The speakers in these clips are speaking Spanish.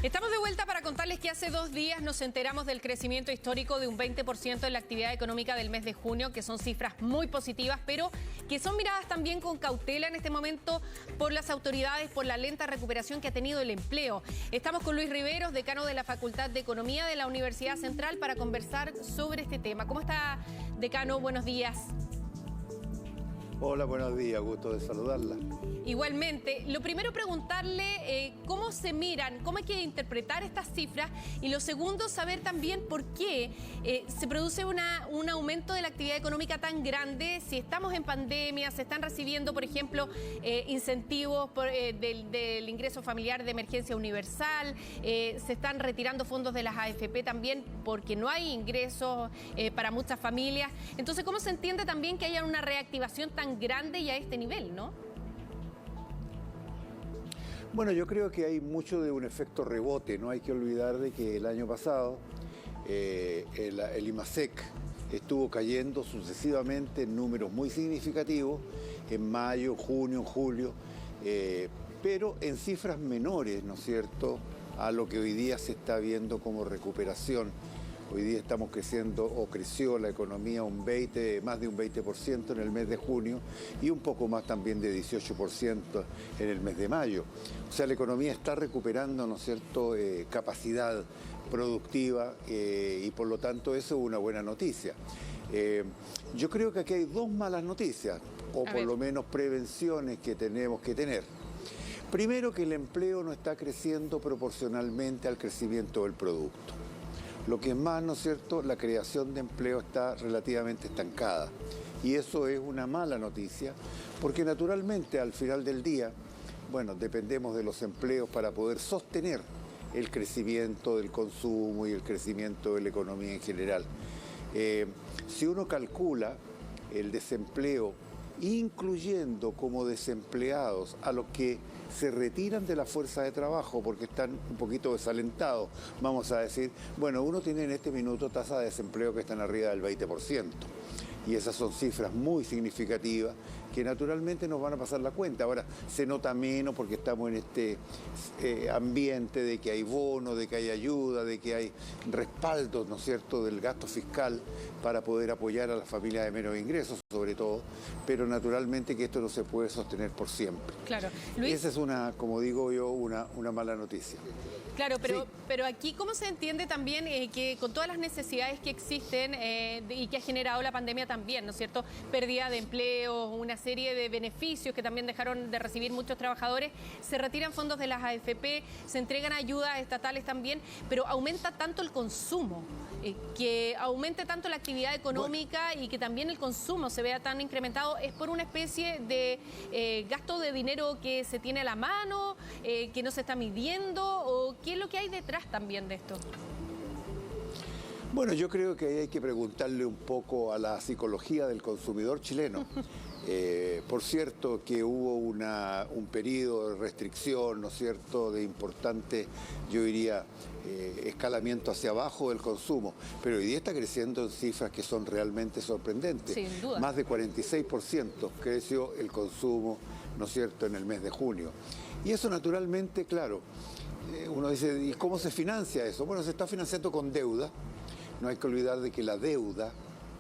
Estamos de vuelta para contarles que hace 2 días nos enteramos del crecimiento histórico de un 20% en la actividad económica del mes de junio, que son cifras muy positivas, pero que son miradas también con cautela en este momento por las autoridades, por la lenta recuperación que ha tenido el empleo. Estamos con Luis Riveros, decano de la Facultad de Economía de la Universidad Central, para conversar sobre este tema. ¿Cómo está, decano? Buenos días. Hola, buenos días, gusto de saludarla. Igualmente, lo primero preguntarle cómo se miran, cómo hay que interpretar estas cifras, y lo segundo, saber también por qué se produce un aumento de la actividad económica tan grande, si estamos en pandemia, se están recibiendo, por ejemplo, incentivos del ingreso familiar de emergencia universal, se están retirando fondos de las AFP también porque no hay ingresos para muchas familias. Entonces, ¿cómo se entiende también que haya una reactivación tan grande y a este nivel, no? Bueno, yo creo que hay mucho de un efecto rebote. No hay que olvidar de que el año pasado el IMASEC estuvo cayendo sucesivamente en números muy significativos, en mayo, junio, julio, pero en cifras menores, ¿no es cierto?, a lo que hoy día se está viendo como recuperación. Hoy día estamos creciendo, o creció la economía más de un 20% en el mes de junio y un poco más también de 18% en el mes de mayo. O sea, la economía está recuperando, ¿no es cierto?, capacidad productiva y por lo tanto eso es una buena noticia. Yo creo que aquí hay dos malas noticias, o por lo menos prevenciones que tenemos que tener. Primero, que el empleo no está creciendo proporcionalmente al crecimiento del producto. Lo que es más, ¿no es cierto?, la creación de empleo está relativamente estancada. Y eso es una mala noticia, porque naturalmente al final del día, bueno, dependemos de los empleos para poder sostener el crecimiento del consumo y el crecimiento de la economía en general. Si uno calcula el desempleo, incluyendo como desempleados a los que se retiran de la fuerza de trabajo porque están un poquito desalentados, vamos a decir, bueno, uno tiene en este minuto tasas de desempleo que están arriba del 20%. Y esas son cifras muy significativas que naturalmente nos van a pasar la cuenta. Ahora, se nota menos porque estamos en este ambiente de que hay bonos, de que hay ayuda, de que hay respaldo, ¿no es cierto?, del gasto fiscal para poder apoyar a las familias de menos ingresos, sobre todo, pero naturalmente que esto no se puede sostener por siempre. Claro. Luis. Esa es una, como digo yo, una mala noticia. Claro, Sí. pero aquí, ¿cómo se entiende también que con todas las necesidades que existen y que ha generado la pandemia también, ¿no es cierto? Pérdida de empleo, una serie de beneficios que también dejaron de recibir muchos trabajadores, se retiran fondos de las AFP, se entregan ayudas estatales también, pero aumenta tanto el consumo, que aumente tanto la actividad económica y que también el consumo se vea tan incrementado, ¿es por una especie de gasto de dinero que se tiene a la mano, que no se está midiendo, o qué es lo que hay detrás también de esto? Bueno, yo creo que hay que preguntarle un poco a la psicología del consumidor chileno. Por cierto que hubo un periodo de restricción, ¿no es cierto?, de importante, yo diría, escalamiento hacia abajo del consumo, pero hoy día está creciendo en cifras que son realmente sorprendentes. Sin duda. Más de 46% creció el consumo, ¿no es cierto?, en el mes de junio. Y eso naturalmente, claro, uno dice, ¿y cómo se financia eso? Bueno, se está financiando con deuda. No hay que olvidar de que la deuda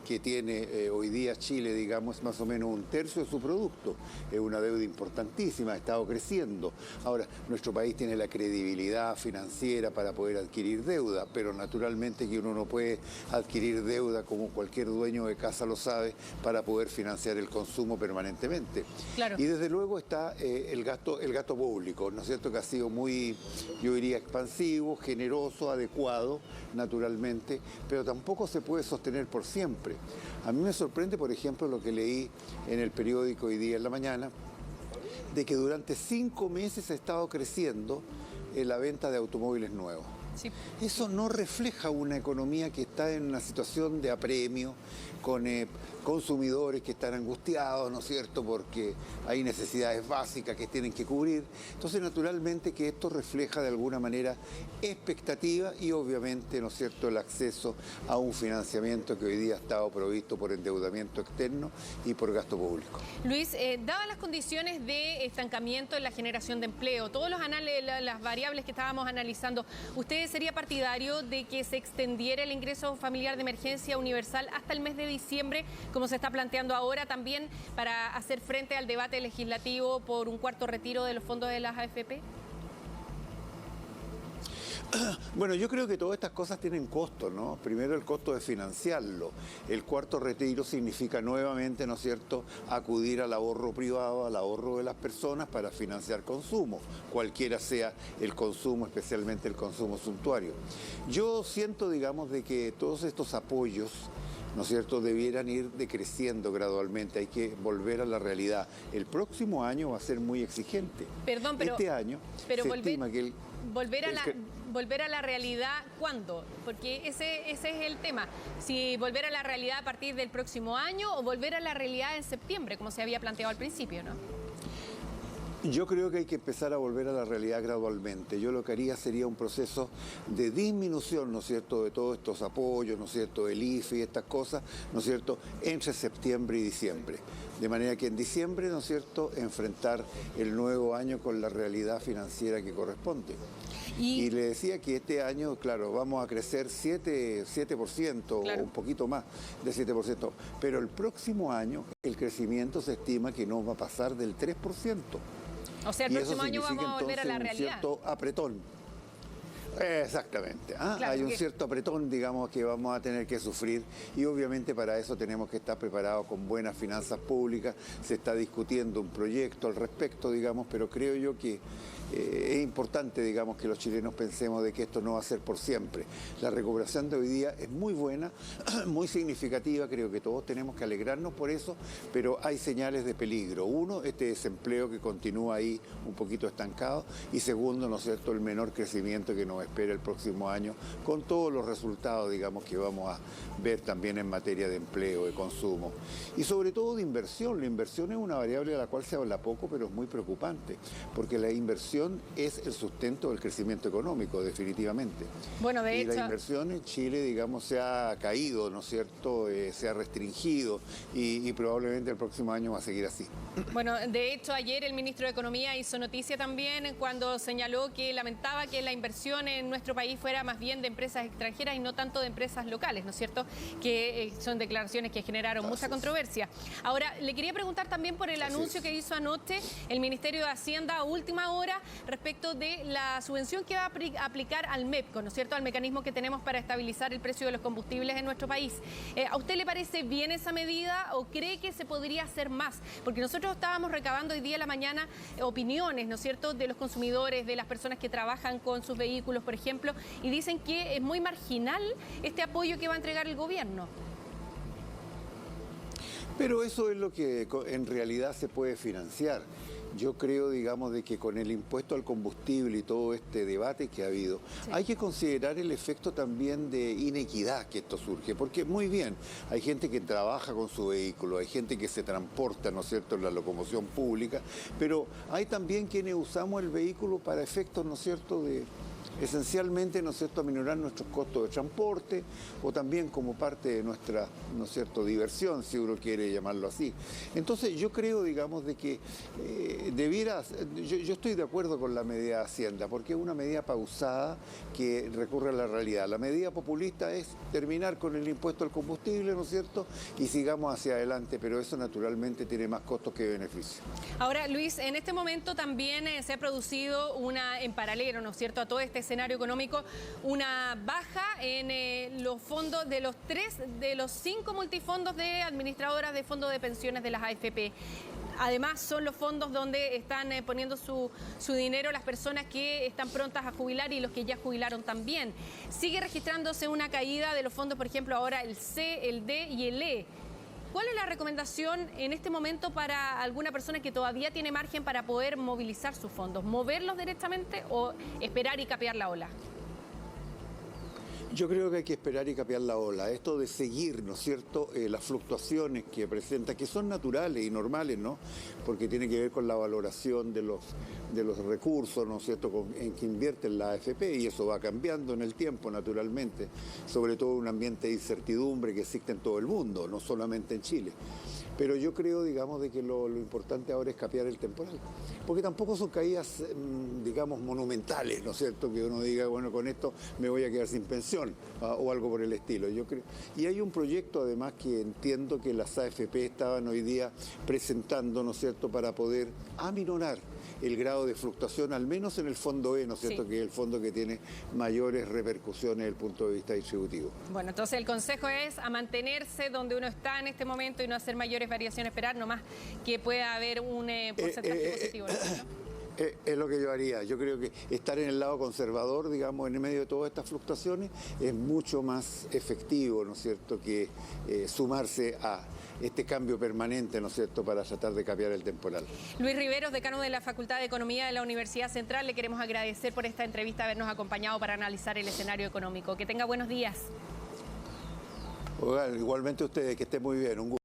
que tiene hoy día Chile, digamos, es más o menos 1/3 de su producto. Es una deuda importantísima, ha estado creciendo. Ahora, nuestro país tiene la credibilidad financiera para poder adquirir deuda, pero naturalmente que uno no puede adquirir deuda, como cualquier dueño de casa lo sabe, para poder financiar el consumo permanentemente. Claro. Y desde luego está el gasto público, ¿no es cierto?, que ha sido muy, yo diría, expansivo, generoso, adecuado, naturalmente, pero tampoco se puede sostener por siempre. A mí me sorprende, por ejemplo, lo que leí en el periódico hoy día en la mañana, de que durante 5 meses ha estado creciendo la venta de automóviles nuevos. Sí. Eso no refleja una economía que está en una situación de apremio, con consumidores que están angustiados, ¿no es cierto?, porque hay necesidades básicas que tienen que cubrir. Entonces, naturalmente que esto refleja de alguna manera expectativa y obviamente, ¿no es cierto?, el acceso a un financiamiento que hoy día ha estado provisto por endeudamiento externo y por gasto público. Luis, dadas las condiciones de estancamiento en la generación de empleo, todos los las variables que estábamos analizando, ¿usted sería partidario de que se extendiera el ingreso familiar de emergencia universal hasta el mes de diciembre, como se está planteando ahora, también para hacer frente al debate legislativo por un cuarto retiro de los fondos de las AFP? Bueno, yo creo que todas estas cosas tienen costo, ¿no? Primero el costo de financiarlo. El cuarto retiro significa nuevamente, ¿no es cierto?, acudir al ahorro privado, al ahorro de las personas para financiar consumo, cualquiera sea el consumo, especialmente el consumo suntuario. Yo siento, digamos, de que todos estos apoyos, ¿no es cierto?, debieran ir decreciendo gradualmente. Hay que volver a la realidad. El próximo año va a ser muy exigente. Perdón, pero este año se estima que volver a la realidad, ¿cuándo? Porque ese es el tema. Si volver a la realidad a partir del próximo año o volver a la realidad en septiembre, como se había planteado al principio, ¿no? Yo creo que hay que empezar a volver a la realidad gradualmente. Yo lo que haría sería un proceso de disminución, ¿no es cierto?, de todos estos apoyos, ¿no es cierto?, del IFE y estas cosas, ¿no es cierto?, entre septiembre y diciembre. De manera que en diciembre, ¿no es cierto?, enfrentar el nuevo año con la realidad financiera que corresponde. Y le decía que este año, claro, vamos a crecer 7% claro, o un poquito más de 7%, pero el próximo año el crecimiento se estima que no va a pasar del 3%. O sea, el próximo año vamos a volver a la realidad. Un cierto apretón. Exactamente. Claro, hay un cierto apretón, digamos, que vamos a tener que sufrir y obviamente para eso tenemos que estar preparados con buenas finanzas públicas. Se está discutiendo un proyecto al respecto, digamos, pero creo yo que es importante, digamos, que los chilenos pensemos de que esto no va a ser por siempre. La recuperación de hoy día es muy buena, muy significativa, creo que todos tenemos que alegrarnos por eso, pero hay señales de peligro. Uno, este desempleo que continúa ahí un poquito estancado y segundo, ¿no es cierto?, el menor crecimiento que nos espera el próximo año con todos los resultados, digamos, que vamos a ver también en materia de empleo, de consumo y sobre todo de inversión. La inversión es una variable de la cual se habla poco, pero es muy preocupante, porque la inversión es el sustento del crecimiento económico, definitivamente. Bueno, de hecho, la inversión en Chile, digamos, se ha caído, ¿no es cierto?, se ha restringido y probablemente el próximo año va a seguir así. Bueno, de hecho, ayer el ministro de Economía hizo noticia también cuando señaló que lamentaba que la inversión en nuestro país fuera más bien de empresas extranjeras y no tanto de empresas locales, ¿no es cierto?, que son declaraciones que generaron mucha controversia. Ahora, le quería preguntar también por el anuncio que hizo anoche el Ministerio de Hacienda a última hora respecto de la subvención que va a aplicar al MEPCO, ¿no es cierto?, al mecanismo que tenemos para estabilizar el precio de los combustibles en nuestro país. ¿A usted le parece bien esa medida o cree que se podría hacer más? Porque nosotros estábamos recabando hoy día a la mañana opiniones, ¿no es cierto?, de los consumidores, de las personas que trabajan con sus vehículos, por ejemplo, y dicen que es muy marginal este apoyo que va a entregar el gobierno. Pero eso es lo que en realidad se puede financiar. Yo creo, digamos, de que con el impuesto al combustible y todo este debate que ha habido, hay que considerar el efecto también de inequidad que esto surge, porque muy bien, hay gente que trabaja con su vehículo, hay gente que se transporta, ¿no es cierto?, en la locomoción pública, pero hay también quienes usamos el vehículo para efectos, ¿no es cierto?, de esencialmente, ¿no es cierto?, aminorar nuestros costos de transporte o también como parte de nuestra, ¿no es cierto?, diversión, si uno quiere llamarlo así. Entonces yo creo, digamos, de que yo estoy de acuerdo con la medida de Hacienda, porque es una medida pausada que recurre a la realidad. La medida populista es terminar con el impuesto al combustible, ¿no es cierto?, y sigamos hacia adelante, pero eso naturalmente tiene más costos que beneficios. Ahora, Luis, en este momento también se ha producido en paralelo, ¿no es cierto?, a todo este escenario económico, una baja en los fondos de los 5 multifondos de administradoras de fondos de pensiones de las AFP. Además, son los fondos donde están poniendo su dinero las personas que están prontas a jubilar y los que ya jubilaron también. Sigue registrándose una caída de los fondos, por ejemplo, ahora el C, el D y el E. ¿Cuál es la recomendación en este momento para alguna persona que todavía tiene margen para poder movilizar sus fondos? ¿Moverlos directamente o esperar y capear la ola? Yo creo que hay que esperar y capear la ola. Esto de seguir, ¿no es cierto?, las fluctuaciones que presenta, que son naturales y normales, ¿no? Porque tiene que ver con la valoración de los recursos, ¿no es cierto?, en que invierten la AFP, y eso va cambiando en el tiempo, naturalmente. Sobre todo en un ambiente de incertidumbre que existe en todo el mundo, no solamente en Chile. Pero yo creo, digamos, de que lo importante ahora es capear el temporal. Porque tampoco son caídas, digamos, monumentales, ¿no es cierto? Que uno diga, bueno, con esto me voy a quedar sin pensión, o algo por el estilo. Yo creo. Y hay un proyecto, además, que entiendo que las AFP estaban hoy día presentando, ¿no es cierto?, para poder aminorar el grado de fluctuación, al menos en el fondo E, ¿no es cierto?, sí, que es el fondo que tiene mayores repercusiones desde el punto de vista distributivo. Bueno, entonces el consejo es a mantenerse donde uno está en este momento y no hacer mayores variaciones, esperar nomás que pueda haber un porcentaje positivo, ¿no? Es lo que yo haría. Yo creo que estar en el lado conservador, digamos, en medio de todas estas fluctuaciones, es mucho más efectivo, ¿no es cierto?, que sumarse a este cambio permanente, ¿no es cierto?, para tratar de capear el temporal. Luis Riveros, decano de la Facultad de Economía de la Universidad Central, le queremos agradecer por esta entrevista, habernos acompañado para analizar el escenario económico. Que tenga buenos días. Igualmente ustedes, que estén muy bien. Un gusto.